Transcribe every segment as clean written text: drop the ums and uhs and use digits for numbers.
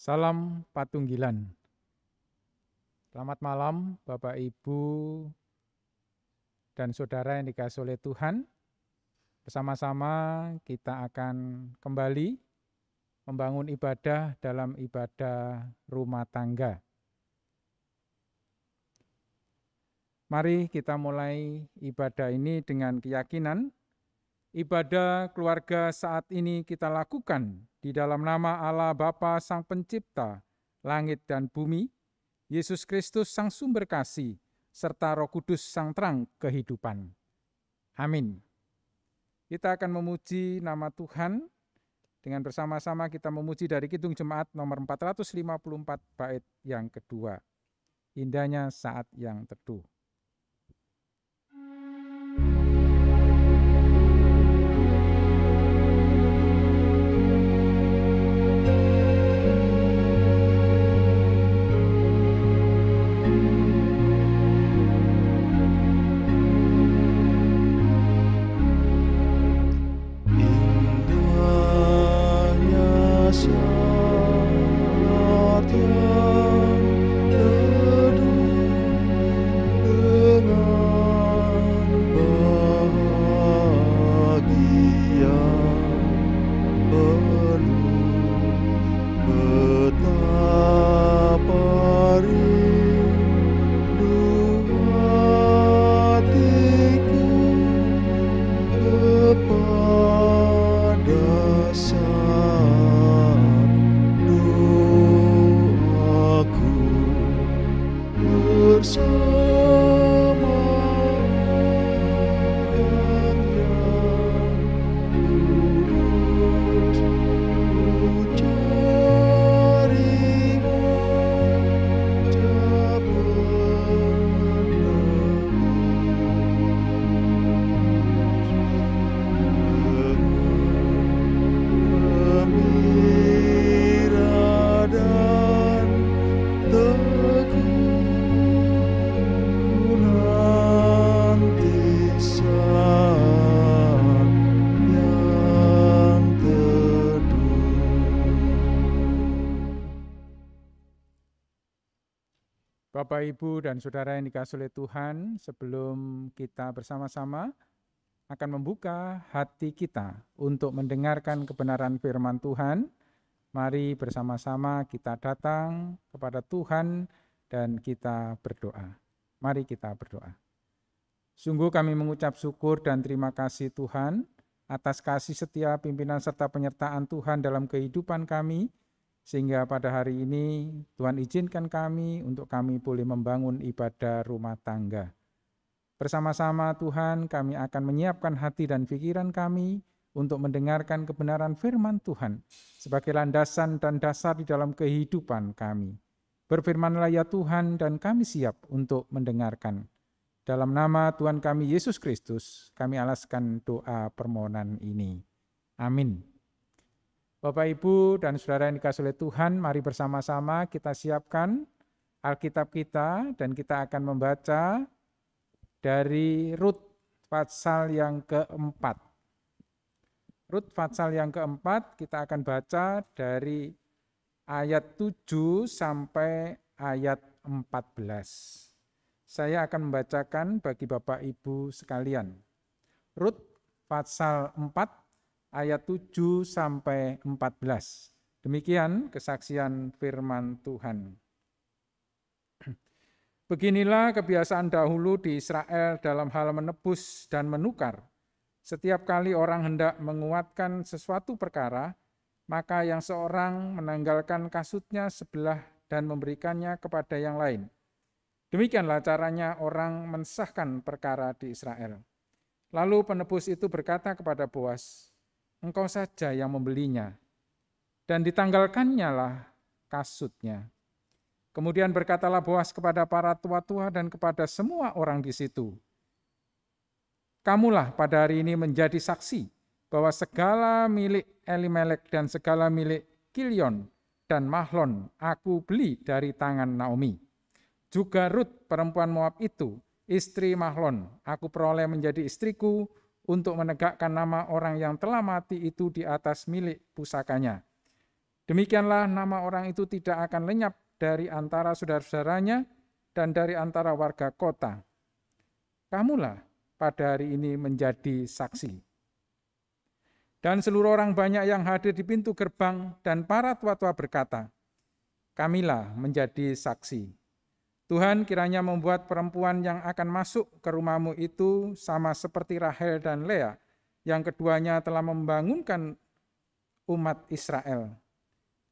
Salam Patunggilan. Selamat malam Bapak Ibu dan saudara yang dikasihi oleh Tuhan. Bersama-sama kita akan kembali membangun ibadah dalam ibadah rumah tangga. Mari kita mulai ibadah ini dengan keyakinan. Ibadah keluarga saat ini kita lakukan di dalam nama Allah Bapa Sang Pencipta, langit dan bumi, Yesus Kristus Sang Sumber Kasih, serta Roh Kudus Sang Terang Kehidupan. Amin. Kita akan memuji nama Tuhan dengan bersama-sama kita memuji dari Kidung Jemaat nomor 454 bait yang kedua. Indahnya saat yang teduh. Bapak, Ibu, dan Saudara yang dikasihi oleh Tuhan, sebelum kita bersama-sama akan membuka hati kita untuk mendengarkan kebenaran firman Tuhan, mari bersama-sama kita datang kepada Tuhan dan kita berdoa. Mari kita berdoa. Sungguh kami mengucap syukur dan terima kasih Tuhan atas kasih setia pimpinan serta penyertaan Tuhan dalam kehidupan kami, sehingga pada hari ini Tuhan izinkan kami untuk kami boleh membangun ibadah rumah tangga. Bersama-sama Tuhan kami akan menyiapkan hati dan pikiran kami untuk mendengarkan kebenaran firman Tuhan sebagai landasan dan dasar di dalam kehidupan kami. Berfirmanlah ya Tuhan dan kami siap untuk mendengarkan. Dalam nama Tuhan kami Yesus Kristus kami alaskan doa permohonan ini. Amin. Bapak, Ibu, dan Saudara yang dikasihi oleh Tuhan, mari bersama-sama kita siapkan Alkitab kita dan kita akan membaca dari Rut pasal yang keempat. Rut pasal yang keempat kita akan baca dari ayat 7 sampai ayat 14. Saya akan membacakan bagi Bapak Ibu sekalian. Rut pasal 4 ayat 7 sampai 14. Demikian kesaksian firman Tuhan. Beginilah kebiasaan dahulu di Israel dalam hal menebus dan menukar. Setiap kali orang hendak menguatkan sesuatu perkara, maka yang seorang menanggalkan kasutnya sebelah dan memberikannya kepada yang lain. Demikianlah caranya orang mensahkan perkara di Israel. Lalu penebus itu berkata kepada Boas, "Engkau saja yang membelinya." Dan ditanggalkannya lah kasutnya. Kemudian berkatalah Boas kepada para tua-tua dan kepada semua orang di situ, "Kamulah pada hari ini menjadi saksi bahwa segala milik Elimelek dan segala milik Kilion dan Mahlon aku beli dari tangan Naomi. Juga Rut perempuan Moab itu, istri Mahlon, aku peroleh menjadi istriku untuk menegakkan nama orang yang telah mati itu di atas milik pusakanya. Demikianlah nama orang itu tidak akan lenyap dari antara saudara-saudaranya dan dari antara warga kota. Kamulah pada hari ini menjadi saksi. Dan seluruh orang banyak yang hadir di pintu gerbang dan para tua-tua berkata, kamilah menjadi saksi. Tuhan kiranya membuat perempuan yang akan masuk ke rumahmu itu sama seperti Rahel dan Lea, yang keduanya telah membangunkan umat Israel.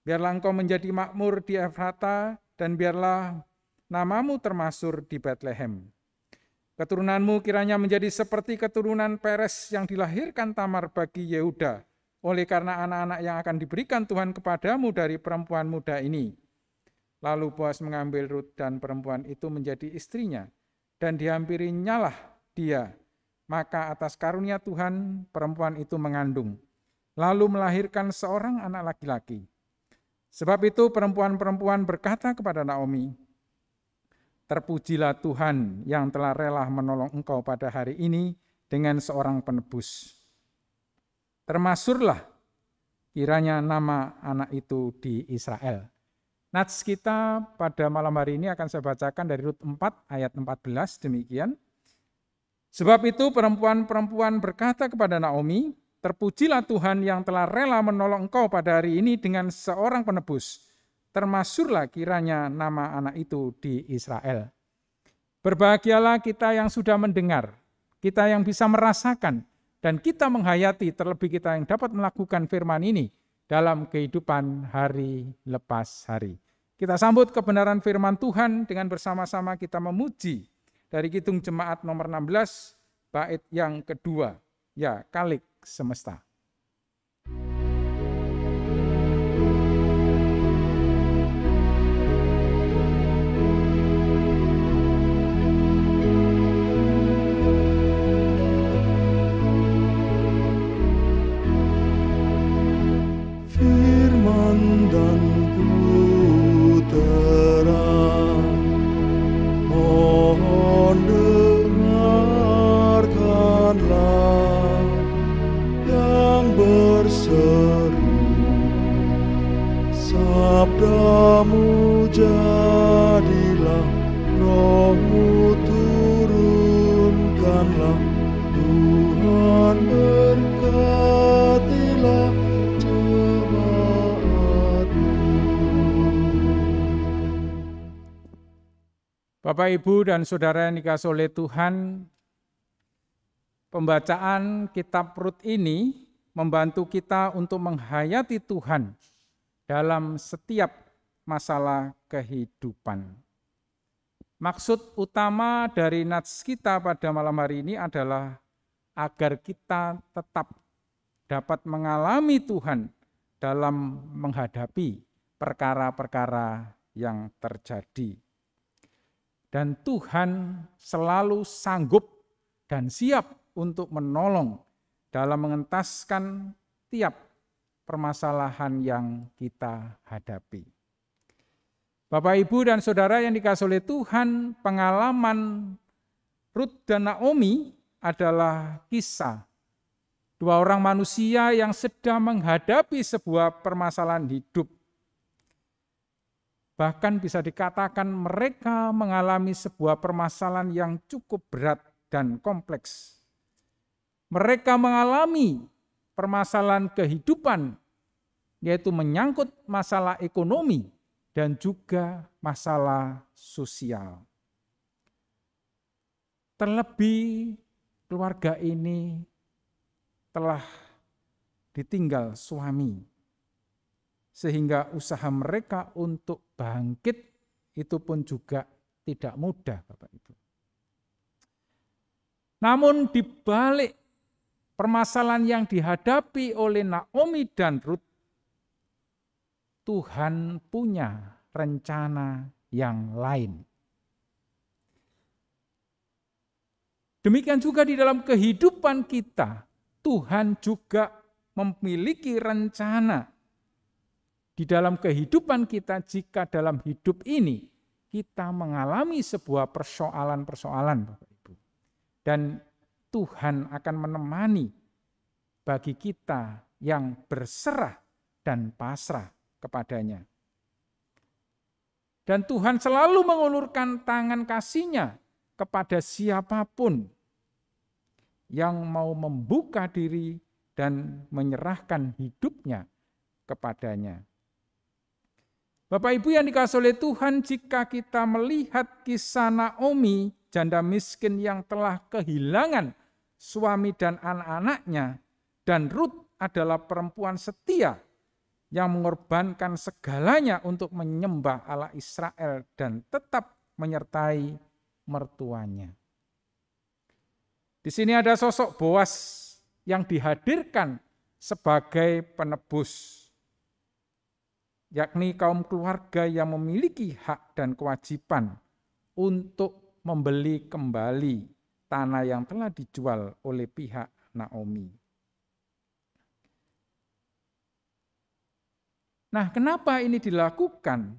Biarlah engkau menjadi makmur di Efrata, dan biarlah namamu termasyhur di Betlehem. Keturunanmu kiranya menjadi seperti keturunan Peres yang dilahirkan Tamar bagi Yehuda, oleh karena anak-anak yang akan diberikan Tuhan kepadamu dari perempuan muda ini. Lalu Boas mengambil Rut dan perempuan itu menjadi istrinya, dan dihampirinya lah dia. Maka atas karunia Tuhan perempuan itu mengandung, lalu melahirkan seorang anak laki-laki. Sebab itu perempuan-perempuan berkata kepada Naomi, terpujilah Tuhan yang telah rela menolong engkau pada hari ini dengan seorang penebus. Termasyhurlah kiranya nama anak itu di Israel. Nats kita pada malam hari ini akan saya bacakan dari Rut 4 ayat 14 demikian. Sebab itu perempuan-perempuan berkata kepada Naomi, terpujilah Tuhan yang telah rela menolong engkau pada hari ini dengan seorang penebus. Termasyhurlah kiranya nama anak itu di Israel. Berbahagialah kita yang sudah mendengar, kita yang bisa merasakan, dan kita menghayati, terlebih kita yang dapat melakukan firman ini dalam kehidupan hari lepas hari. Kita sambut kebenaran firman Tuhan dengan bersama-sama kita memuji dari Kidung Jemaat nomor 16, bait yang kedua, ya Kalik Semesta. Sabdamu jadilah, Rohmu turunkanlah, Tuhan berkatilah jemaat-Mu. Bapak, Ibu, dan Saudara yang dikasihi oleh Tuhan, pembacaan kitab Rut ini membantu kita untuk menghayati Tuhan dalam setiap masalah kehidupan. Maksud utama dari nats kita pada malam hari ini adalah agar kita tetap dapat mengalami Tuhan dalam menghadapi perkara-perkara yang terjadi. Dan Tuhan selalu sanggup dan siap untuk menolong dalam mengentaskan tiap permasalahan yang kita hadapi. Bapak, Ibu, dan Saudara yang dikasihi oleh Tuhan, pengalaman Rut dan Naomi adalah kisah dua orang manusia yang sedang menghadapi sebuah permasalahan hidup. Bahkan bisa dikatakan mereka mengalami sebuah permasalahan yang cukup berat dan kompleks. Mereka mengalami permasalahan kehidupan, yaitu menyangkut masalah ekonomi dan juga masalah sosial. Terlebih keluarga ini telah ditinggal suami, sehingga usaha mereka untuk bangkit itu pun juga tidak mudah, Bapak Ibu. Namun di balik permasalahan yang dihadapi oleh Naomi dan Rut, Tuhan punya rencana yang lain. Demikian juga di dalam kehidupan kita, Tuhan juga memiliki rencana di dalam kehidupan kita jika dalam hidup ini kita mengalami sebuah persoalan-persoalan, Bapak Ibu. Dan Tuhan akan menemani bagi kita yang berserah dan pasrah kepadanya. Dan Tuhan selalu mengulurkan tangan kasih-Nya kepada siapapun yang mau membuka diri dan menyerahkan hidupnya kepadanya. Bapak Ibu yang dikasihi oleh Tuhan, jika kita melihat kisah Naomi, janda miskin yang telah kehilangan suami dan anak-anaknya, dan Rut adalah perempuan setia yang mengorbankan segalanya untuk menyembah Allah Israel dan tetap menyertai mertuanya. Di sini ada sosok Boas yang dihadirkan sebagai penebus, yakni kaum keluarga yang memiliki hak dan kewajiban untuk membeli kembali tanah yang telah dijual oleh pihak Naomi. Nah, kenapa ini dilakukan?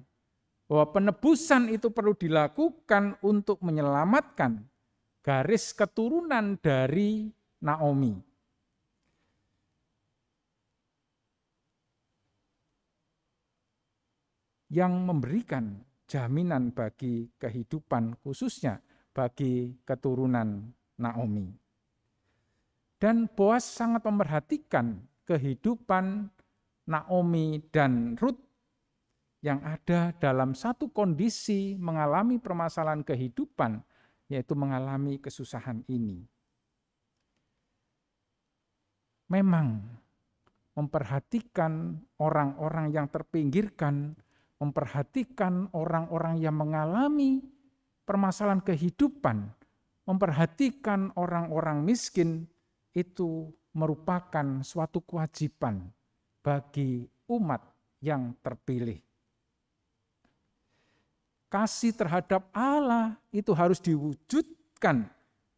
Bahwa penebusan itu perlu dilakukan untuk menyelamatkan garis keturunan dari Naomi. Yang memberikan jaminan bagi kehidupan, khususnya bagi keturunan Naomi. Dan Boas sangat memperhatikan kehidupan Naomi dan Rut yang ada dalam satu kondisi mengalami permasalahan kehidupan, yaitu mengalami kesusahan ini. Memang memperhatikan orang-orang yang terpinggirkan, memperhatikan orang-orang yang mengalami permasalahan kehidupan, memperhatikan orang-orang miskin, itu merupakan suatu kewajiban bagi umat yang terpilih. Kasih terhadap Allah itu harus diwujudkan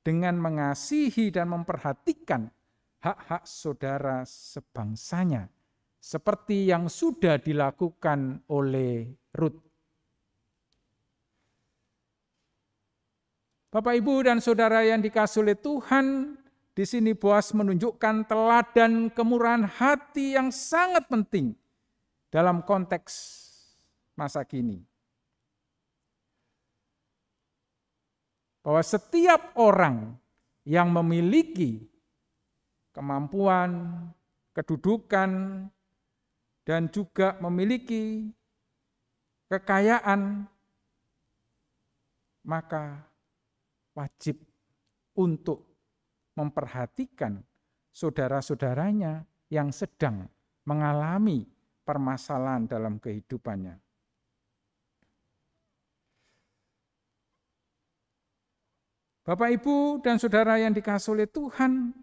dengan mengasihi dan memperhatikan hak-hak saudara sebangsanya, seperti yang sudah dilakukan oleh Rut. Bapak, Ibu, dan saudara yang dikasihi oleh Tuhan, di sini Boas menunjukkan teladan kemurahan hati yang sangat penting dalam konteks masa kini. Bahwa setiap orang yang memiliki kemampuan, kedudukan, dan juga memiliki kekayaan, maka wajib untuk memperhatikan saudara-saudaranya yang sedang mengalami permasalahan dalam kehidupannya. Bapak, Ibu, dan saudara yang dikasihi oleh Tuhan,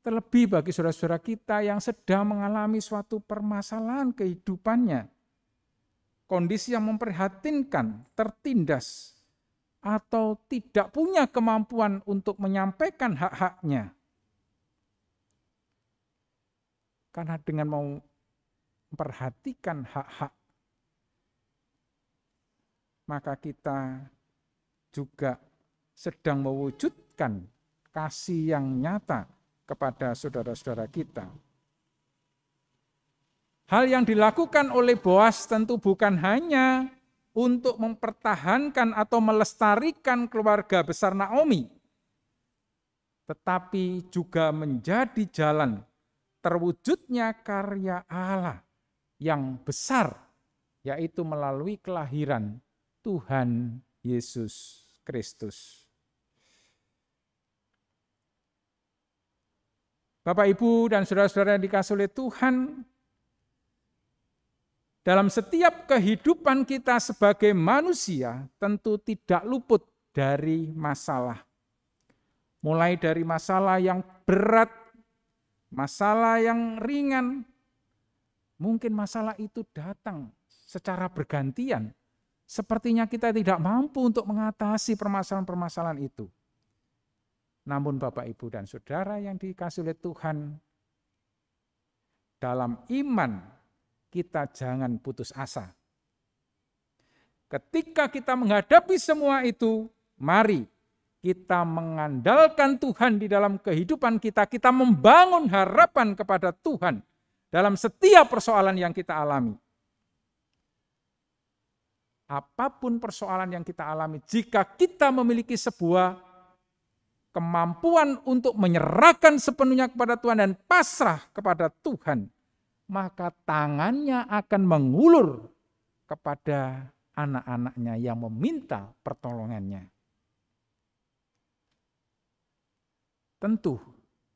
terlebih bagi saudara-saudara kita yang sedang mengalami suatu permasalahan kehidupannya, kondisi yang memprihatinkan, tertindas, atau tidak punya kemampuan untuk menyampaikan hak-haknya. Karena dengan mau memperhatikan hak-hak, maka kita juga sedang mewujudkan kasih yang nyata kepada saudara-saudara kita. Hal yang dilakukan oleh Boas tentu bukan hanya untuk mempertahankan atau melestarikan keluarga besar Naomi, tetapi juga menjadi jalan terwujudnya karya Allah yang besar, yaitu melalui kelahiran Tuhan Yesus Kristus. Bapak, Ibu, dan saudara-saudara yang dikasihi oleh Tuhan, dalam setiap kehidupan kita sebagai manusia tentu tidak luput dari masalah. Mulai dari masalah yang berat, masalah yang ringan, mungkin masalah itu datang secara bergantian. Sepertinya kita tidak mampu untuk mengatasi permasalahan-permasalahan itu. Namun Bapak, Ibu, dan saudara yang dikasihi oleh Tuhan, dalam iman kita jangan putus asa. Ketika kita menghadapi semua itu, mari kita mengandalkan Tuhan di dalam kehidupan kita. Kita membangun harapan kepada Tuhan dalam setiap persoalan yang kita alami. apapun persoalan yang kita alami, jika kita memiliki sebuah kemampuan untuk menyerahkan sepenuhnya kepada Tuhan dan pasrah kepada Tuhan, maka tangannya akan mengulur kepada anak-anaknya yang meminta pertolongannya. Tentu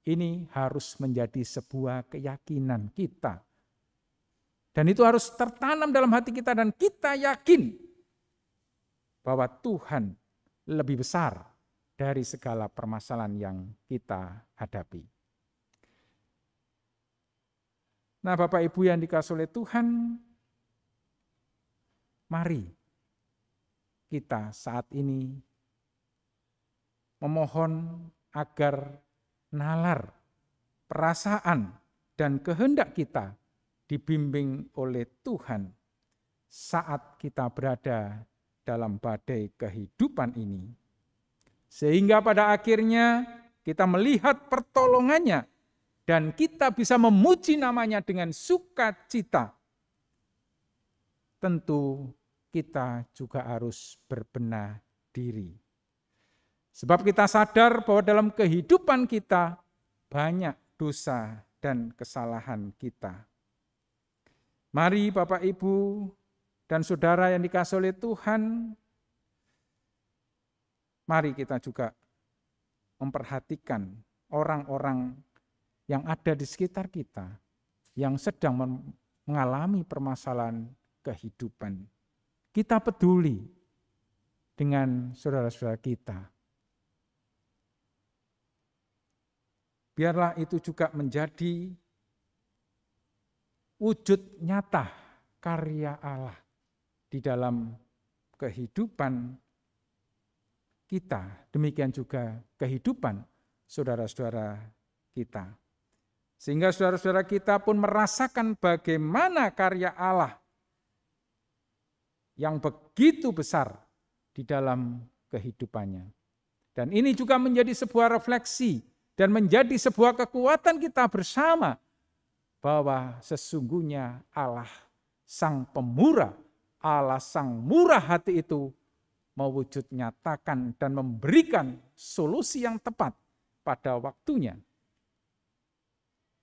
ini harus menjadi sebuah keyakinan kita. Dan itu harus tertanam dalam hati kita dan kita yakin bahwa Tuhan lebih besar dari segala permasalahan yang kita hadapi. Nah, Bapak Ibu yang dikasihi oleh Tuhan, mari kita saat ini memohon agar nalar, perasaan, dan kehendak kita dibimbing oleh Tuhan saat kita berada dalam badai kehidupan ini. Sehingga pada akhirnya kita melihat pertolongannya dan kita bisa memuji namanya dengan sukacita. Tentu kita juga harus berbenah diri. Sebab kita sadar bahwa dalam kehidupan kita banyak dosa dan kesalahan kita. Mari Bapak Ibu dan saudara yang dikasihi oleh Tuhan, mari kita juga memperhatikan orang-orang yang ada di sekitar kita, yang sedang mengalami permasalahan kehidupan. Kita peduli dengan saudara-saudara kita. Biarlah itu juga menjadi wujud nyata karya Allah di dalam kehidupan kita, demikian juga kehidupan saudara-saudara kita. Sehingga saudara-saudara kita pun merasakan bagaimana karya Allah yang begitu besar di dalam kehidupannya. Dan ini juga menjadi sebuah refleksi dan menjadi sebuah kekuatan kita bersama bahwa sesungguhnya Allah Sang Pemurah, Allah Sang Murah hati itu mewujud nyatakan dan memberikan solusi yang tepat pada waktunya.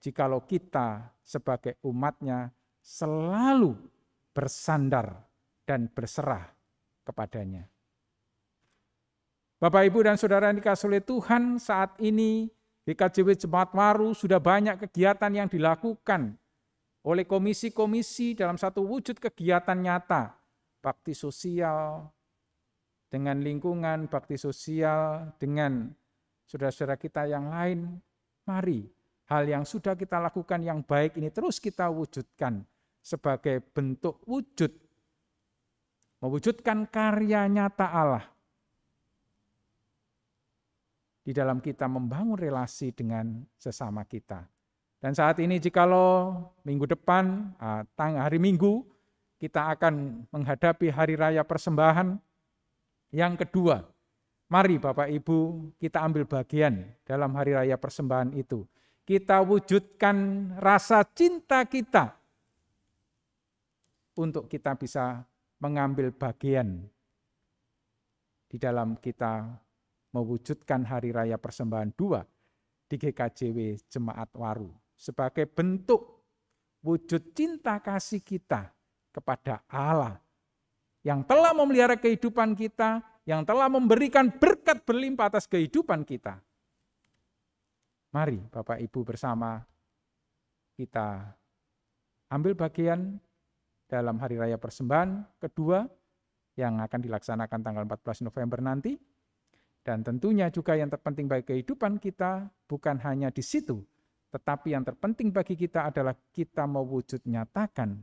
Jikalau kita sebagai umatnya selalu bersandar dan berserah kepadanya. Bapak, Ibu, dan saudara yang dikasihi oleh Tuhan, saat ini GKJW Jemaat Waru sudah banyak kegiatan yang dilakukan oleh komisi-komisi dalam satu wujud kegiatan nyata. Bakti sosial dengan lingkungan, bakti sosial dengan saudara-saudara kita yang lain. Mari hal yang sudah kita lakukan yang baik ini terus kita wujudkan sebagai bentuk wujud, mewujudkan karya nyata Allah di dalam kita membangun relasi dengan sesama kita. Dan saat ini jikalau minggu depan, hari Minggu, kita akan menghadapi Hari Raya Persembahan yang kedua. Mari Bapak Ibu kita ambil bagian dalam Hari Raya Persembahan itu. Kita wujudkan rasa cinta kita untuk kita bisa mengambil bagian di dalam kita mewujudkan Hari Raya Persembahan 2 di GKJW Jemaat Waru sebagai bentuk wujud cinta kasih kita kepada Allah yang telah memelihara kehidupan kita, yang telah memberikan berkat berlimpah atas kehidupan kita. Mari Bapak Ibu bersama kita ambil bagian dalam Hari Raya Persembahan kedua yang akan dilaksanakan tanggal 14 November nanti. Dan tentunya juga yang terpenting bagi kehidupan kita bukan hanya di situ, tetapi yang terpenting bagi kita adalah kita mewujud nyatakan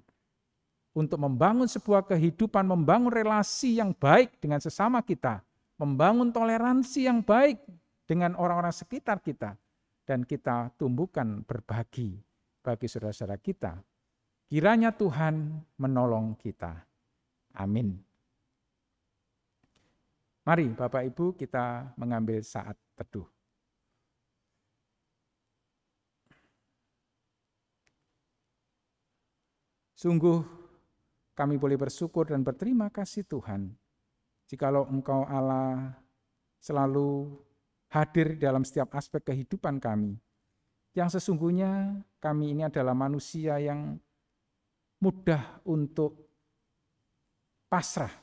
untuk membangun sebuah kehidupan, membangun relasi yang baik dengan sesama kita, membangun toleransi yang baik dengan orang-orang sekitar kita, dan kita tumbuhkan berbagi bagi saudara-saudara kita. Kiranya Tuhan menolong kita. Amin. Mari Bapak Ibu kita mengambil saat teduh. Sungguh kami boleh bersyukur dan berterima kasih Tuhan, jikalau Engkau Allah selalu hadir dalam setiap aspek kehidupan kami, yang sesungguhnya kami ini adalah manusia yang mudah untuk pasrah.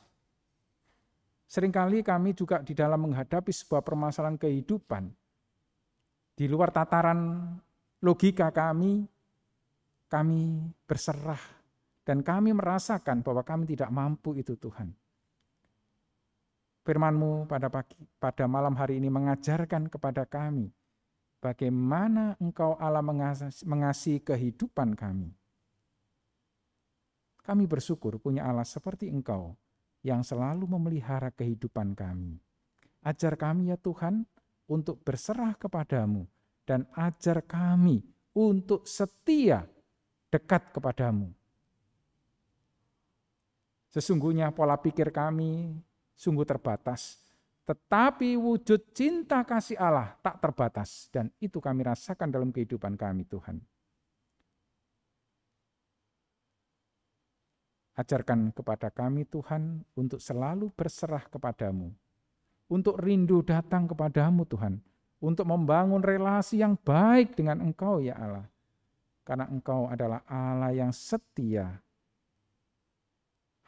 Seringkali kami juga di dalam menghadapi sebuah permasalahan kehidupan, di luar tataran logika kami berserah dan kami merasakan bahwa kami tidak mampu itu Tuhan. Firman-Mu pada malam hari ini mengajarkan kepada kami bagaimana Engkau Allah mengasihi kehidupan kami. Kami bersyukur punya Allah seperti Engkau yang selalu memelihara kehidupan kami. Ajar kami ya Tuhan untuk berserah kepadamu dan ajar kami untuk setia dekat kepadamu. Sesungguhnya pola pikir kami sungguh terbatas, tetapi wujud cinta kasih Allah tak terbatas dan itu kami rasakan dalam kehidupan kami Tuhan. Ajarkan kepada kami Tuhan untuk selalu berserah kepadamu, untuk rindu datang kepadamu Tuhan, untuk membangun relasi yang baik dengan Engkau ya Allah. Karena Engkau adalah Allah yang setia,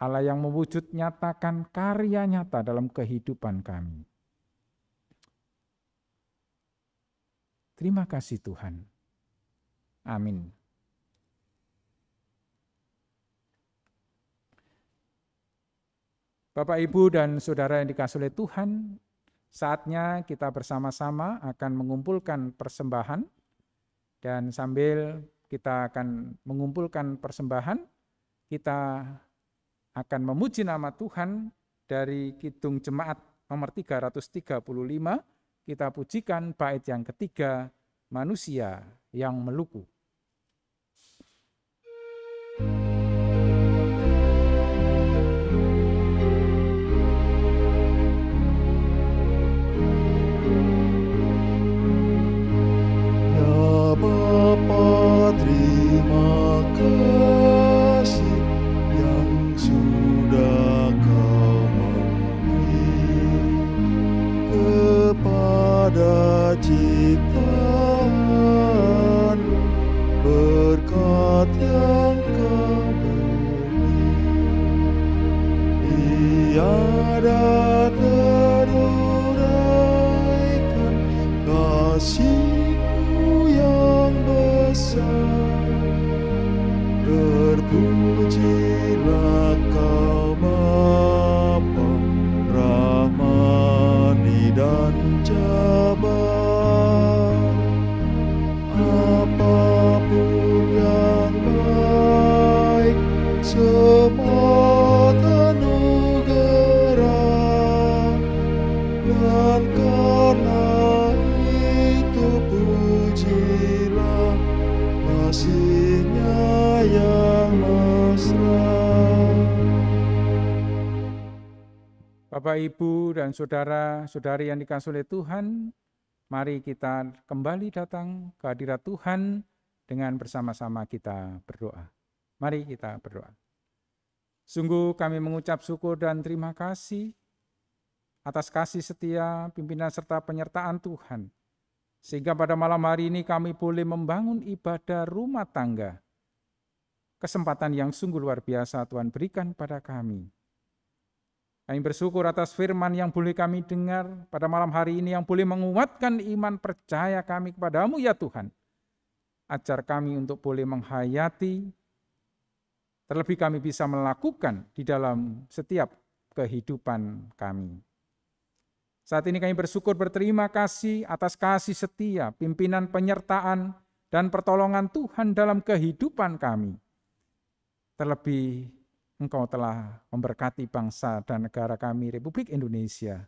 Allah yang mewujud nyatakan karya nyata dalam kehidupan kami. Terima kasih Tuhan. Amin. Bapak, Ibu, dan Saudara yang dikasihi oleh Tuhan, saatnya kita bersama-sama akan mengumpulkan persembahan, dan sambil kita akan mengumpulkan persembahan, kita akan memuji nama Tuhan dari Kidung Jemaat nomor 335, kita pujikan bait yang ketiga, Manusia yang Meluku. Bapa, terima kasih yang sudah Kau memberi kepada ciptaan, berkat yang Kau beri. Tiada teruraikan kasih-Mu yang besar. Terpujilah Kau Bapa, Rahmani dan Jabar. Apapun yang baik, semua anugerah, dan karena itu pujilah kasih-Nya yang mesra. Bapak, Ibu, dan saudara-saudari yang dikasihi oleh Tuhan, mari kita kembali datang ke hadirat Tuhan dengan bersama-sama kita berdoa. Mari kita berdoa. Sungguh kami mengucap syukur dan terima kasih atas kasih setia, pimpinan serta penyertaan Tuhan. Sehingga pada malam hari ini kami boleh membangun ibadah rumah tangga. Kesempatan yang sungguh luar biasa Tuhan berikan pada kami. Kami bersyukur atas firman yang boleh kami dengar pada malam hari ini, yang boleh menguatkan iman percaya kami kepadamu ya Tuhan. Ajar kami untuk boleh menghayati, terlebih kami bisa melakukan di dalam setiap kehidupan kami. Saat ini kami bersyukur berterima kasih atas kasih setia, pimpinan penyertaan, dan pertolongan Tuhan dalam kehidupan kami. Terlebih Engkau telah memberkati bangsa dan negara kami, Republik Indonesia,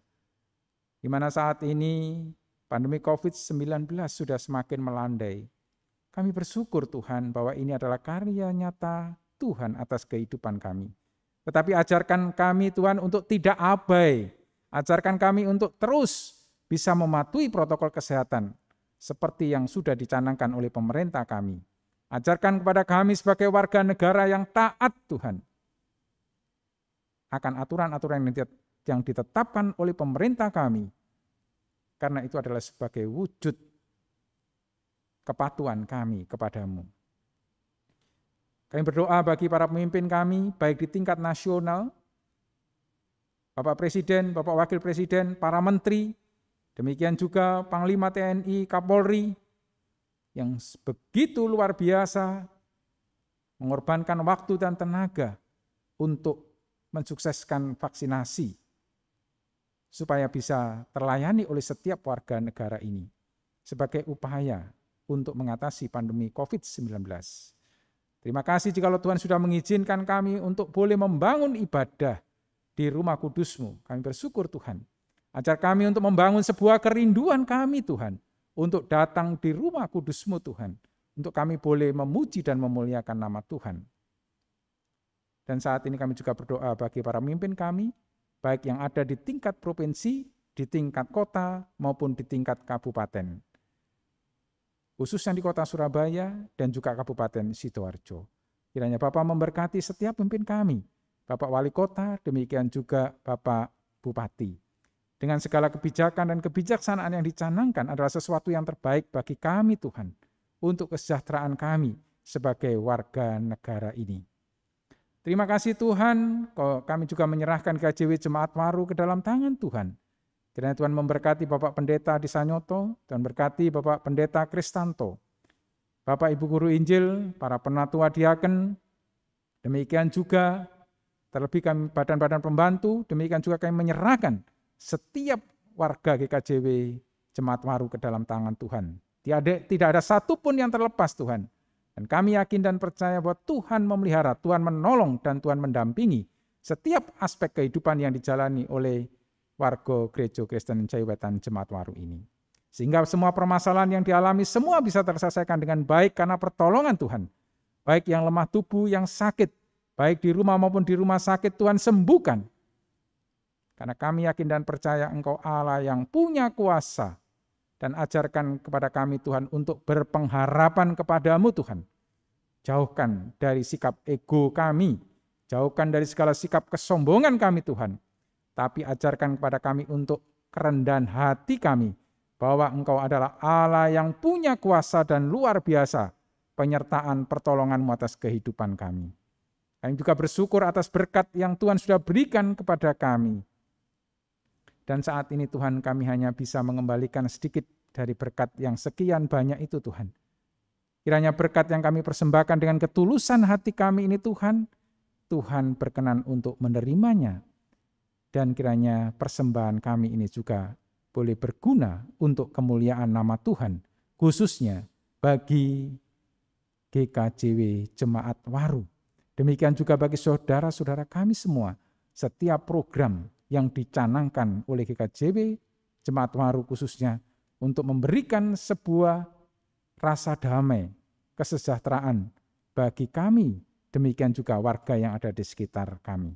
di mana saat ini pandemi COVID-19 sudah semakin melandai. Kami bersyukur Tuhan bahwa ini adalah karya nyata Tuhan atas kehidupan kami. Tetapi ajarkan kami Tuhan untuk tidak abai, ajarkan kami untuk terus bisa mematuhi protokol kesehatan seperti yang sudah dicanangkan oleh pemerintah kami. Ajarkan kepada kami sebagai warga negara yang taat Tuhan, akan aturan-aturan yang ditetapkan oleh pemerintah kami, karena itu adalah sebagai wujud kepatuhan kami kepadamu. Kami berdoa bagi para pemimpin kami, baik di tingkat nasional, Bapak Presiden, Bapak Wakil Presiden, para menteri, demikian juga Panglima TNI, Kapolri, yang begitu luar biasa mengorbankan waktu dan tenaga untuk mensukseskan vaksinasi supaya bisa terlayani oleh setiap warga negara ini sebagai upaya untuk mengatasi pandemi COVID-19. Terima kasih jikalau Tuhan sudah mengizinkan kami untuk boleh membangun ibadah di rumah kudus-Mu. Kami bersyukur Tuhan. Ajar kami untuk membangun sebuah kerinduan kami Tuhan, untuk datang di rumah kudus-Mu Tuhan, untuk kami boleh memuji dan memuliakan nama Tuhan. Dan saat ini kami juga berdoa bagi para pemimpin kami, baik yang ada di tingkat provinsi, di tingkat kota, maupun di tingkat kabupaten. Khususnya di kota Surabaya dan juga Kabupaten Sidoarjo. Kiranya Bapak memberkati setiap pemimpin kami, Bapak Wali Kota, demikian juga Bapak Bupati. Dengan segala kebijakan dan kebijaksanaan yang dicanangkan adalah sesuatu yang terbaik bagi kami Tuhan, untuk kesejahteraan kami sebagai warga negara ini. Terima kasih Tuhan, kami juga menyerahkan GKJW Jemaat Waru ke dalam tangan Tuhan. Kiranya Tuhan memberkati Bapak Pendeta Disanyoto, dan berkati Bapak Pendeta Kristanto, Bapak Ibu Guru Injil, para penatua diaken, demikian juga terlebih kami badan-badan pembantu, demikian juga kami menyerahkan setiap warga GKJW Jemaat Waru ke dalam tangan Tuhan. Tidak ada satupun yang terlepas Tuhan. Dan kami yakin dan percaya bahwa Tuhan memelihara, Tuhan menolong, dan Tuhan mendampingi setiap aspek kehidupan yang dijalani oleh warga Gereja Kristen Jaiwetan Jemaat Waru ini. Sehingga semua permasalahan yang dialami semua bisa terselesaikan dengan baik karena pertolongan Tuhan. Baik yang lemah tubuh, yang sakit, baik di rumah maupun di rumah sakit, Tuhan sembuhkan. Karena kami yakin dan percaya Engkau Allah yang punya kuasa, dan ajarkan kepada kami Tuhan untuk berpengharapan kepadamu Tuhan. Jauhkan dari sikap ego kami, jauhkan dari segala sikap kesombongan kami Tuhan. Tapi ajarkan kepada kami untuk kerendahan hati kami, bahwa Engkau adalah Allah yang punya kuasa dan luar biasa penyertaan pertolongan-Mu atas kehidupan kami. Kami juga bersyukur atas berkat yang Tuhan sudah berikan kepada kami. Dan saat ini Tuhan, kami hanya bisa mengembalikan sedikit dari berkat yang sekian banyak itu Tuhan. Kiranya berkat yang kami persembahkan dengan ketulusan hati kami ini Tuhan, Tuhan berkenan untuk menerimanya. Dan kiranya persembahan kami ini juga boleh berguna untuk kemuliaan nama Tuhan, khususnya bagi GKJW Jemaat Waru. Demikian juga bagi saudara-saudara kami semua, setiap program yang dicanangkan oleh GKJW Jemaat Waru khususnya untuk memberikan sebuah rasa damai, kesejahteraan bagi kami, demikian juga warga yang ada di sekitar kami.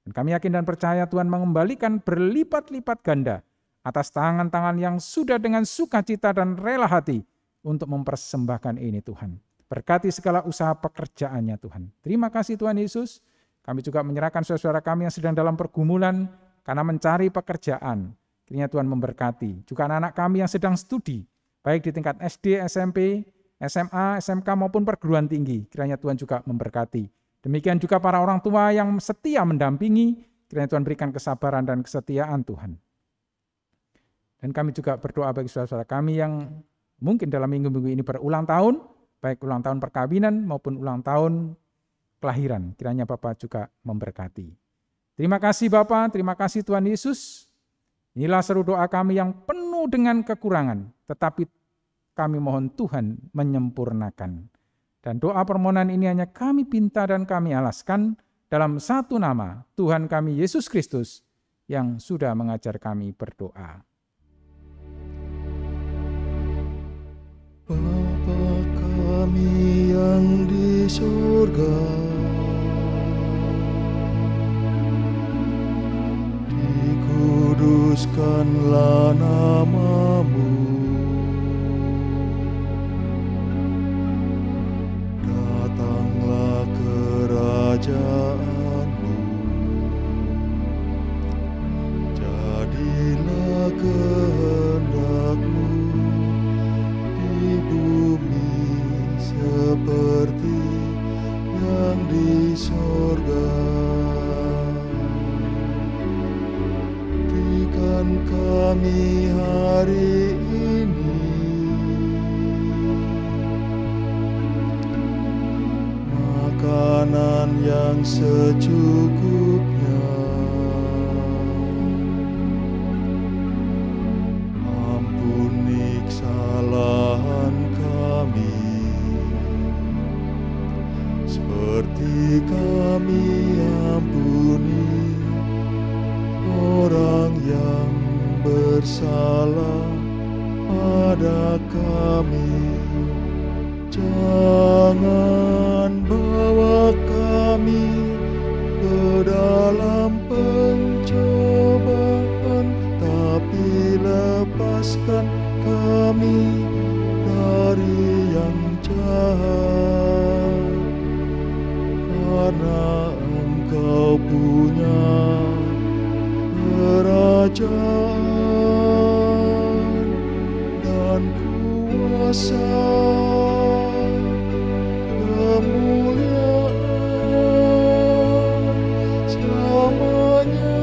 Dan kami yakin dan percaya Tuhan mengembalikan berlipat-lipat ganda atas tangan-tangan yang sudah dengan sukacita dan rela hati untuk mempersembahkan ini Tuhan. Berkati segala usaha pekerjaannya Tuhan. Terima kasih Tuhan Yesus. Kami juga menyerahkan saudara-saudara kami yang sedang dalam pergumulan karena mencari pekerjaan. Kiranya Tuhan memberkati. Juga anak-anak kami yang sedang studi, baik di tingkat SD, SMP, SMA, SMK maupun perguruan tinggi. Kiranya Tuhan juga memberkati. Demikian juga para orang tua yang setia mendampingi. Kiranya Tuhan berikan kesabaran dan kesetiaan Tuhan. Dan kami juga berdoa bagi saudara-saudara kami yang mungkin dalam minggu-minggu ini berulang tahun, baik ulang tahun perkawinan maupun ulang tahun kelahiran. Kiranya Bapak juga memberkati. Terima kasih Bapa, terima kasih Tuhan Yesus. Inilah seru doa kami yang penuh dengan kekurangan, tetapi kami mohon Tuhan menyempurnakan. Dan doa permohonan ini hanya kami pinta dan kami alaskan dalam satu nama, Tuhan kami Yesus Kristus, yang sudah mengajar kami berdoa. Bapa kami yang di surga, dikuduskanlah nama-Mu, datanglah kerajaan-Mu, di sorga, berikan kami hari ini makanan yang secukupnya. Ampuni kesalahan kami, seperti kami ampuni orang yang bersalah pada kami. Jangan bawa kami ke dalam pencobaan, tapi lepaskan kami dari yang jahat. Karena Engkau punya kerajaan dan kuasa, kemuliaan selamanya.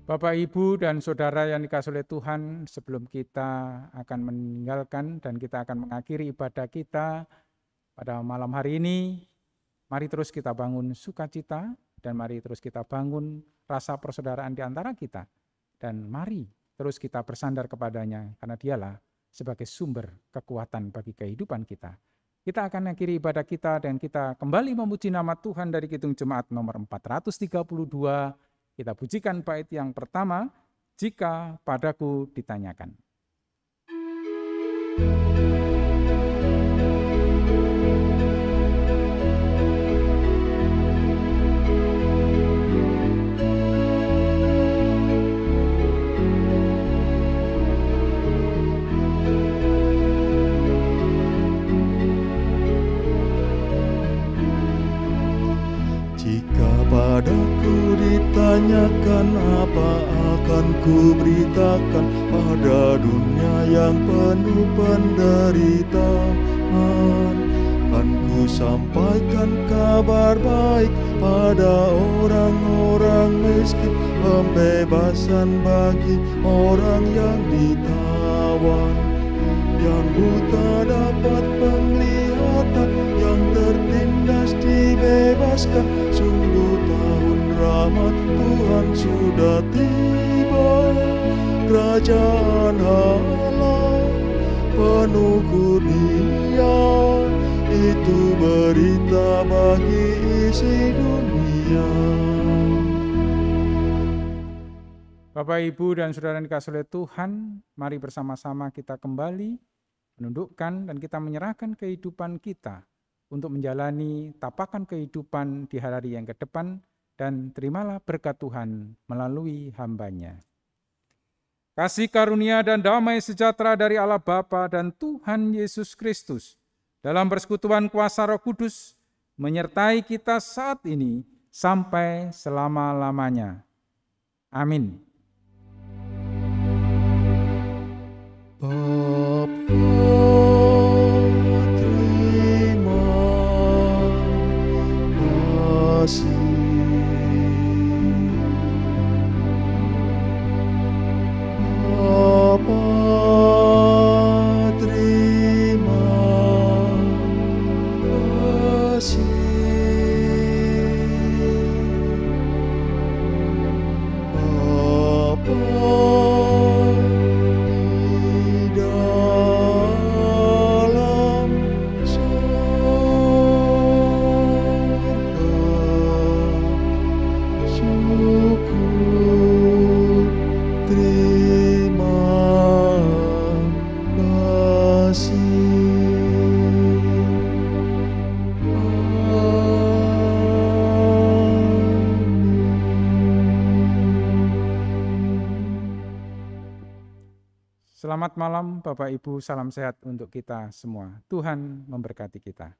Bapak, Ibu, dan Saudara yang dikasihi oleh Tuhan, sebelum kita akan meninggalkan dan kita akan mengakhiri ibadah kita pada malam hari ini, mari terus kita bangun sukacita dan mari terus kita bangun rasa persaudaraan di antara kita. Dan mari terus kita bersandar kepadanya karena dialah sebagai sumber kekuatan bagi kehidupan kita. Kita akan mengakhiri ibadah kita dan kita kembali memuji nama Tuhan dari Kidung Jemaat nomor 432. Kita pujikan bait yang pertama, jika padaku ditanyakan. Padaku ditanyakan, apa akan ku beritakan pada dunia yang penuh penderitaan? Kan ku sampaikan kabar baik pada orang-orang miskin, pembebasan bagi orang yang ditawan, yang buta dapat penglihatan, yang tertindas dibebaskan. Sungguh tahun rahmat Tuhan sudah tiba, kerajaan Allah penuh kurnia, itu berita bagi isi dunia. Bapak, Ibu, dan Saudara yang dikasihi oleh Tuhan, mari bersama-sama kita kembali menundukkan dan kita menyerahkan kehidupan kita untuk menjalani tapakan kehidupan di hari yang ke depan, dan terimalah berkat Tuhan melalui hamba-Nya. Kasih karunia dan damai sejahtera dari Allah Bapa dan Tuhan Yesus Kristus dalam persekutuan kuasa Roh Kudus menyertai kita saat ini sampai selama-lamanya. Amin. Selamat malam Bapak Ibu, salam sehat untuk kita semua. Tuhan memberkati kita.